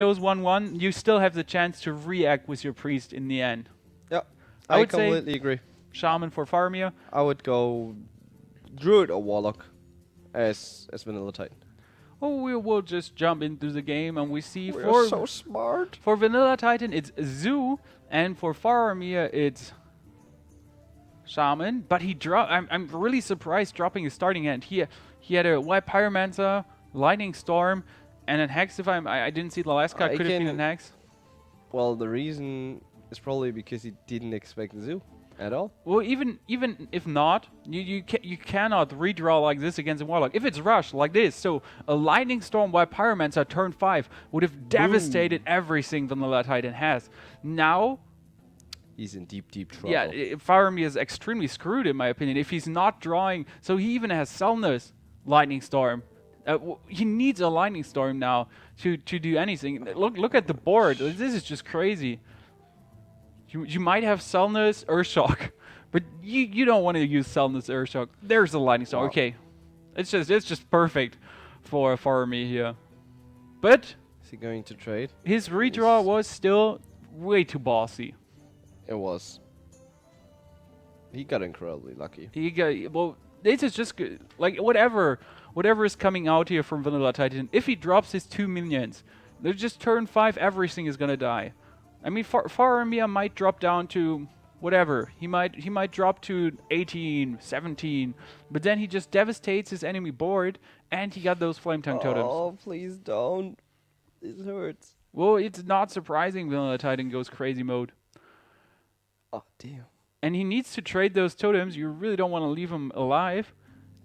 goes 1-1, you still have the chance to react with your priest in the end. Yeah, I I would say completely agree. shaman for Faramir. I would go druid or warlock as vanilla Titan. Oh, we will just jump into the game and we see We are for so smart. Vanilla Titan it's Zoo, and for Faramir it's Shaman. But I'm really surprised dropping his starting hand. He had a White Pyromancer, Lightning Storm, and an Hex. If I didn't see the last card, could have been an Hex. Well, the reason is probably because he didn't expect the zoo at all. Well, even if not, you cannot redraw like this against a Warlock. If it's Rush like this, so a Lightning Storm White Pyromancer turn 5 would have devastated everything Vanilla Titan has. Now, he's in deep trouble. yeah, Faramir is extremely screwed in my opinion. If he's not drawing, so he even has Selnus Lightning Storm. He needs a Lightning Storm now to do anything. Look at the board. This is just crazy. You might have Selnus Urshock, but you don't want to use Selnus Urshock. There's a Lightning Storm. Wow. Okay, it's just perfect for Faramir here. But is he going to trade? His redraw was still way too bossy. It was. He got incredibly lucky. Well, this is just good. Like whatever is coming out here from Vanilla Titan. If he drops his 2 minions, they're just turn 5. Everything is gonna die. I mean, Faramir might drop down to whatever. He might drop to 18, 17, but then he just devastates his enemy board, and he got those Flame Tongue Totems. Oh, please don't. This hurts. Well, it's not surprising Vanilla Titan goes crazy mode. Oh, damn. And he needs to trade those totems. You really don't want to leave him alive.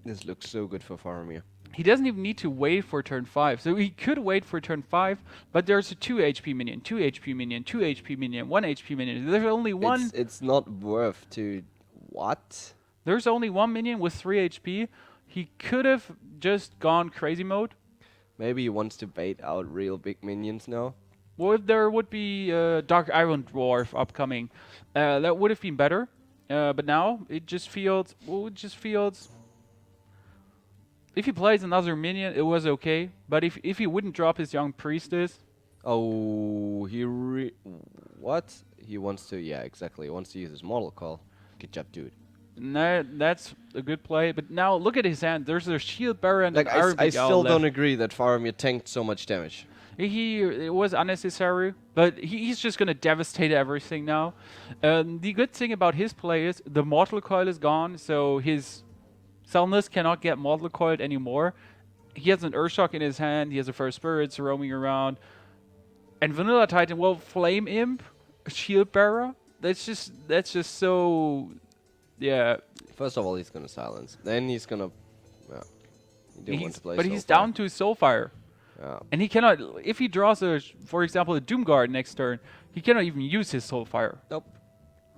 This looks so good for Faramir. He doesn't even need to wait for turn 5. So he could wait for turn 5, but there's a 2 HP minion, 2 HP minion, 2 HP minion, 1 HP minion. There's only one. It's not worth to... What? There's only one minion with 3 HP. He could have just gone crazy mode. Maybe he wants to bait out real big minions now. Well, if there would be Dark Iron Dwarf upcoming, that would have been better. But now it just feels... Well, it just feels... If he plays another minion, it was okay. But if he wouldn't drop his Young Priestess... Oh, what? He wants to... Yeah, exactly. He wants to use his Mortal Call. Good job, dude. Nah, that's a good play. But now, look at his hand. There's a Shield Bearer and an Iron I still don't agree that Faramir tanked so much damage. It was unnecessary, but he's just going to devastate everything now. The good thing about his play is the Mortal Coil is gone, so his... Selnus cannot get Mortal Coiled anymore. He has an Urshock in his hand. He has a First Spirits roaming around. And Vanilla Titan, well, Flame Imp, Shield Bearer. That's just so... Yeah. First of all, he's going to silence. Then he's going to... Yeah. He didn't want to play But he's down to Soulfire. Yeah. And he cannot... If he draws, for example, a Doomguard next turn, he cannot even use his Soulfire. Nope.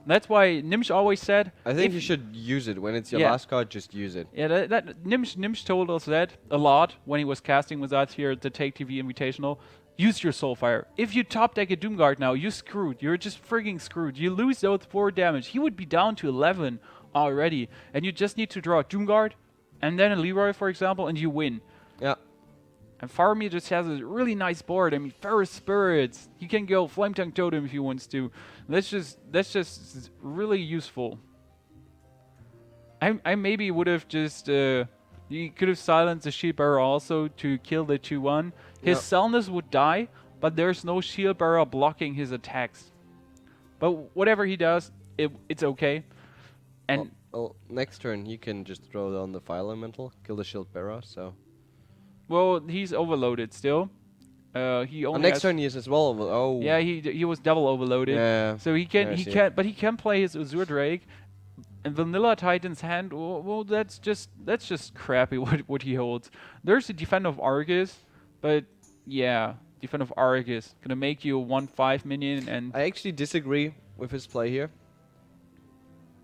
That's why Nimsh always said... I think you should use it. When it's your last card, just use it. Yeah, Nimsh told us that a lot when he was casting with us here at the Take TV Invitational. Use your Soulfire. If you top deck a Doomguard now, you're screwed. You're just frigging screwed. You lose those 4 damage. He would be down to 11 already. And you just need to draw a Doomguard and then a Leroy, for example, and you win. Yeah. And Faramir just has a really nice board. I mean, Ferrous Spirits. He can go Flame Tongue Totem if he wants to. That's just really useful. I maybe would have just... he could have silenced the Shield Bearer also to kill the 2-1. His Selnus would die, but there's no Shield Bearer blocking his attacks. But whatever he does, it's okay. And well, next turn he can just throw down the Fire Elemental, kill the Shield Bearer, so... Well, he's overloaded still. He only next turn he is as well. Oh. Yeah, he was double overloaded. Yeah. So he can play his Azure Drake, and Vanilla Titan's hand. Well, that's just crappy what he holds. There's a Defend of Argus, but yeah, Defend of Argus gonna make you a 1/5 minion, and I actually disagree with his play here.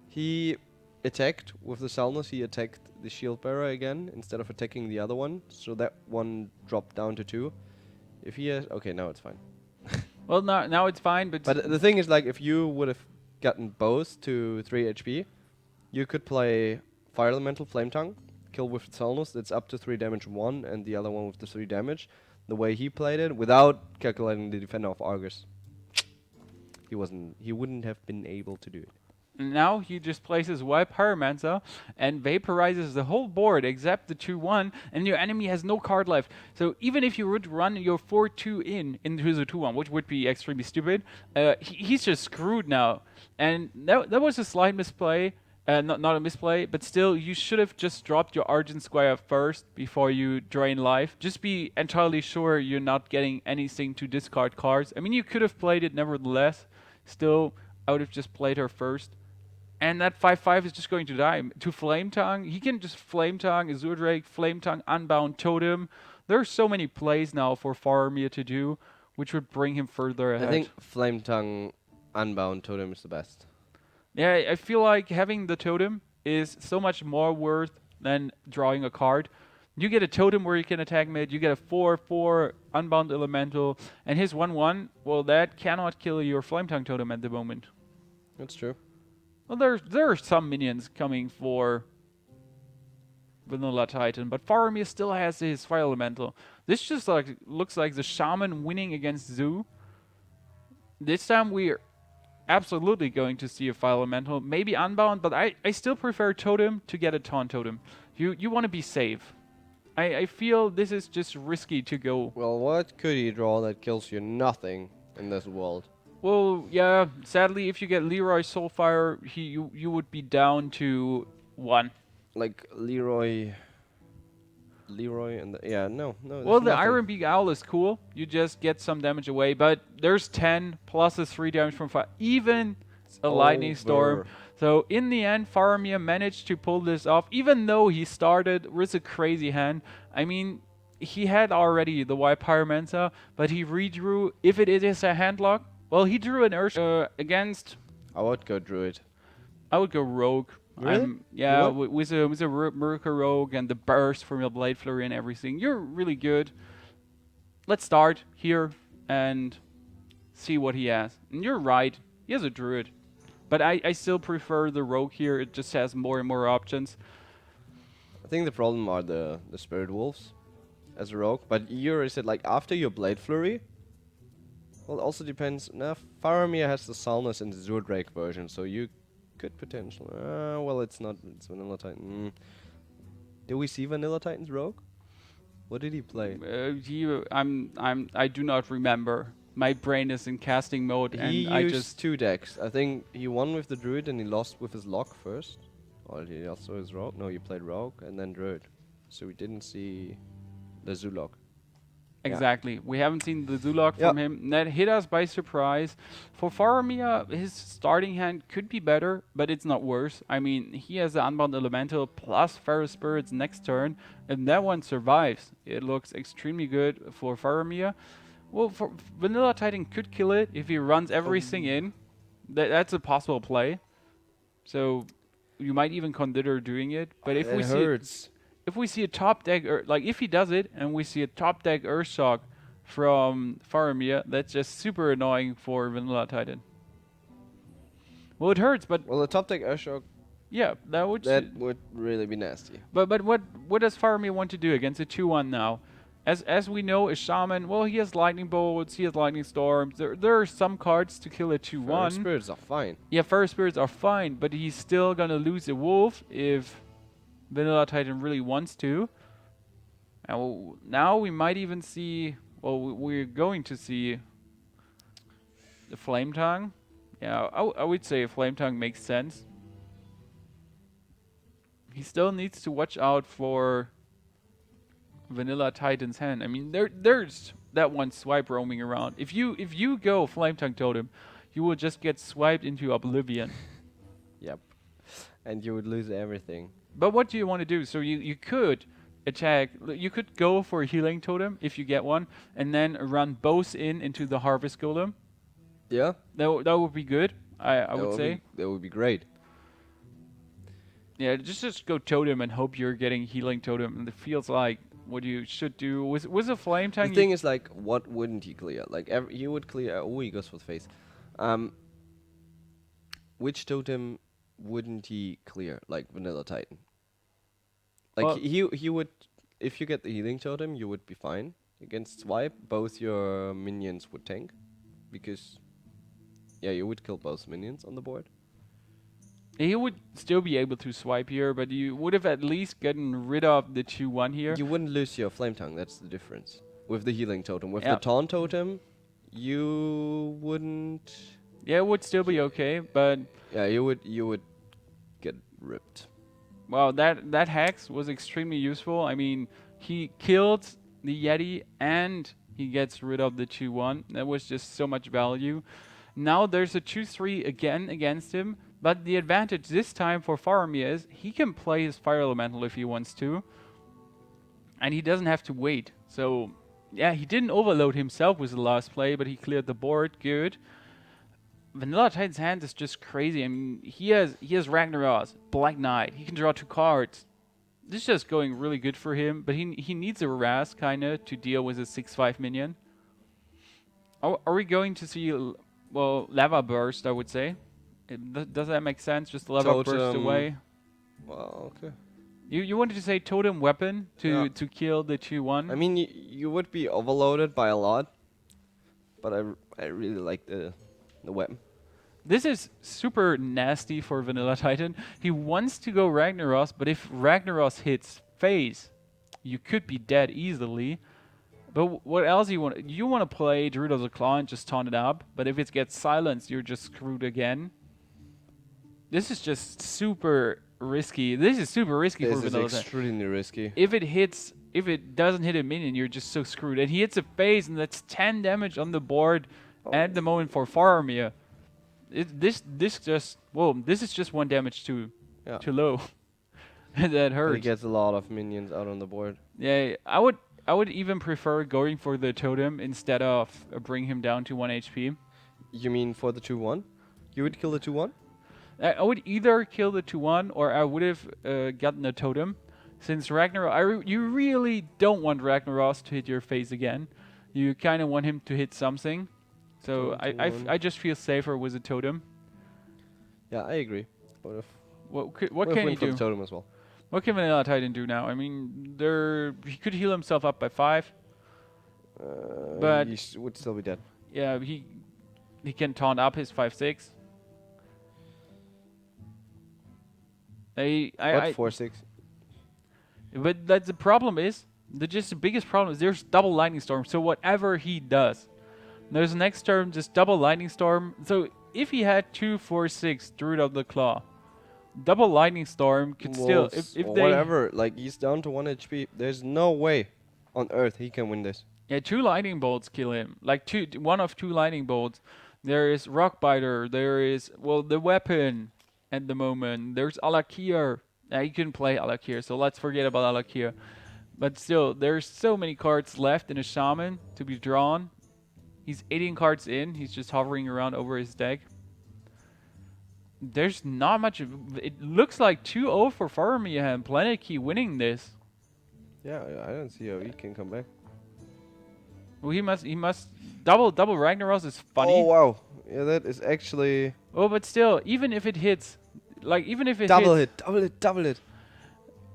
He attacked with the Selnus. He attacked the Shield Bearer again instead of attacking the other one, so that one dropped down to 2. If he has... Okay, now it's fine. Well, now it's fine, but the thing is, like, if you would have gotten both to 3 HP, you could play Fire Elemental, Flame Tongue, kill with Selnus, that's up to 3 damage 1, and the other one with the 3 damage. the way he played it, without calculating the defender of Argus, he wouldn't have been able to do it. Now he just places Wipe Pyromancer and vaporizes the whole board except the 2-1, and your enemy has no card left. So even if you would run your 4-2 into the 2-1, which would be extremely stupid, he's just screwed now. And that was a slight misplay. Not a misplay, but still, you should have just dropped your Argent Squire first before you drain life. Just be entirely sure you're not getting anything to discard cards. I mean, you could have played it nevertheless. Still, I would have just played her first. And that 5/5 is just going to die. To Flame Tongue, he can just Flame Tongue, Azure Drake, Flame Tongue, Unbound Totem. There are so many plays now for Faramir to do, which would bring him further ahead. I think Flame Tongue Unbound Totem is the best. Yeah, I feel like having the totem is so much more worth than drawing a card. You get a totem where you can attack mid, you get a 4/4 Unbound Elemental, and his 1/1, well, that cannot kill your Flame Tongue Totem at the moment. That's true. Well, there are some minions coming for VanillaTitan, but Faramir still has his Fire Elemental. This just like looks like the Shaman winning against Zoo. This time we're absolutely going to see a Fire Elemental, maybe Unbound, but I still prefer Totem to get a Taunt Totem. You want to be safe. I feel this is just risky to go. Well, what could he draw that kills you nothing in this world? Well, yeah, sadly, if you get Leroy Soulfire, you would be down to 1. Like Leroy and no. Well, the Iron Beak Owl is cool. You just get some damage away, but there's 10 plus a 3 damage from fire, even a Lightning Storm. So in the end, Faramir managed to pull this off, even though he started with a crazy hand. I mean, he had already the Wipe Pyromancer, but he redrew. If it is a handlock, well, he drew an Ursh against. I would go Druid. I would go Rogue. Really? Yeah, with a Miracle Rogue and the burst from your Blade Flurry and everything. You're really good. Let's start here and see what he has. And you're right, he has a Druid. But I still prefer the Rogue here. It just has more and more options. I think the problem are the Spirit Wolves as a rogue. But you said like after your Blade Flurry. Well, it also depends. Nah, Faramir has the Salnus and the Azure Drake version, so you could potentially. Well, it's not. It's VanillaTitan. Did we see VanillaTitan's rogue? What did he play? I do not remember. My brain is in casting mode, and He I used just 2 decks. I think he won with the Druid and he lost with his Lock first. Or he also his Rogue. No, he played Rogue and then Druid. So we didn't see the Zulok. exactly. We haven't seen the Zulok from him. That hit us by surprise. For Faramir, his starting hand could be better, but it's not worse. I mean, he has the Unbound Elemental plus Ferrous Spirits next turn, and that one survives. It looks extremely good for Faramir. Well, for VanillaTitan could kill it if he runs everything in. That's a possible play. So you might even consider doing it. But if we see a top deck, like if he does it and we see a top deck Earthshock from Faramir, that's just super annoying for VanillaTitan. Well, it hurts, but Well, the top deck Earthshock, yeah, that would really be nasty. But what does Faramir want to do against a 2/1 now? As we know, a Shaman, well, he has Lightning Bolts, he has Lightning Storms. There are some cards to kill a 2/1. Spirits are fine. Yeah, Ferrous Spirits are fine, but he's still gonna lose a Wolf if VanillaTitan really wants to. And now we might even see, well, we're going to see the Flame Tongue. Yeah, I would say a Flame Tongue makes sense. He still needs to watch out for VanillaTitan's hand. I mean, there's that one swipe roaming around. If you go Flame Tongue Totem, you will just get swiped into oblivion. Yep. And you would lose everything. But what do you want to do? So you could attack. You could go for a Healing Totem if you get one, and then run both into the Harvest Golem. Yeah. That would be good. I would say that would be great. Yeah, just go Totem and hope you're getting Healing Totem. And it feels like what you should do with a Flame Tongue. The thing is, like, what wouldn't he clear? Like, he would clear. Oh, he goes for the face. Which totem wouldn't he clear? Like VanillaTitan. Like, he would. If you get the Healing Totem, you would be fine. against swipe, both your minions would tank, because yeah, you would kill both minions on the board. He would still be able to swipe here, but you would have at least gotten rid of the 2-1 here. You wouldn't lose your flame tongue. That's the difference. With the healing totem, with the Yep. taunt totem, you wouldn't. Yeah, it would still be okay, but Yeah, you would get ripped. wow, that hex was extremely useful. I mean, he killed the Yeti and he gets rid of the 2-1. That was just so much value. Now there's a 2-3 again against him, but the advantage this time for Faramir is he can play his Fire Elemental if he wants to, and he doesn't have to wait. So yeah, he didn't overload himself with the last play, but he cleared the board. Good. VanillaTitan's hand is just crazy. I mean, he has Ragnaros, Black Knight. He can draw 2 cards. This is just going really good for him, but he needs a Raz kinda to deal with a 6/5 minion. Are we going to see well Lava Burst? I would say. Does that make sense? Just Lava Burst away. Well, okay. You wanted to say Totem Weapon to kill the 2-1. I mean, you would be overloaded by a lot, but I really like the weapon. This is super nasty for VanillaTitan. He wants to go Ragnaros, but if Ragnaros hits phase, you could be dead easily. But what else you want? You want to play Druid of the Claw and just taunt it up, but if it gets silenced, you're just screwed again. This is just super risky. This is super risky for VanillaTitan. This is extremely risky. If it doesn't hit a minion, you're just so screwed. And he hits a phase, and that's 10 damage on the board at the moment for Faramir. This is just 1 damage too low. That hurts. He gets a lot of minions out on the board. Yeah, I would even prefer going for the totem instead of bring him down to 1 HP. You mean for the 2-1? You would kill the 2-1? I would either kill the 2-1 or I would have gotten a totem. Since Ragnaros, you really don't want Ragnaros to hit your face again. You kind of want him to hit something. So I just feel safer with a totem. Yeah, I agree. What can he do? The totem as well. What can VanillaTitan do now? I mean, he could heal himself up by 5. But he would still be dead. Yeah, he can taunt up his 5/6. What 4/6? But that's the problem is the biggest problem is there's double lightning storm. So whatever he does, there's the next turn just double lightning storm. So if he had 2/4/6 Druid of the Claw, double lightning storm could still if they whatever, like he's down to 1 HP. There's no way on earth he can win this. Yeah, 2 lightning bolts kill him. Like 1 of 2 lightning bolts. There is Rockbiter. There is the weapon at the moment. There's Alakir. You can play Alakir, so let's forget about Alakir. But still, there's so many cards left in a Shaman to be drawn. He's 18 cards in. He's just hovering around over his deck. There's not much. It looks like 2-0 for Faramir and Planet Key winning this. Yeah, I don't see how he can come back. Well, he must double Ragnaros is funny. Oh wow, yeah, that is actually. Oh, but still, even if it hits, even if it double hits, double it.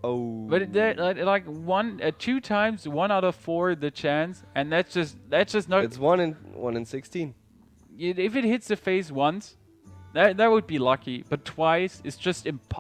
Oh. But like 2 times 1 out of 4 the chance, and that's just not. It's 1 in 16. If it hits the face once, that would be lucky, but twice it's just impossible.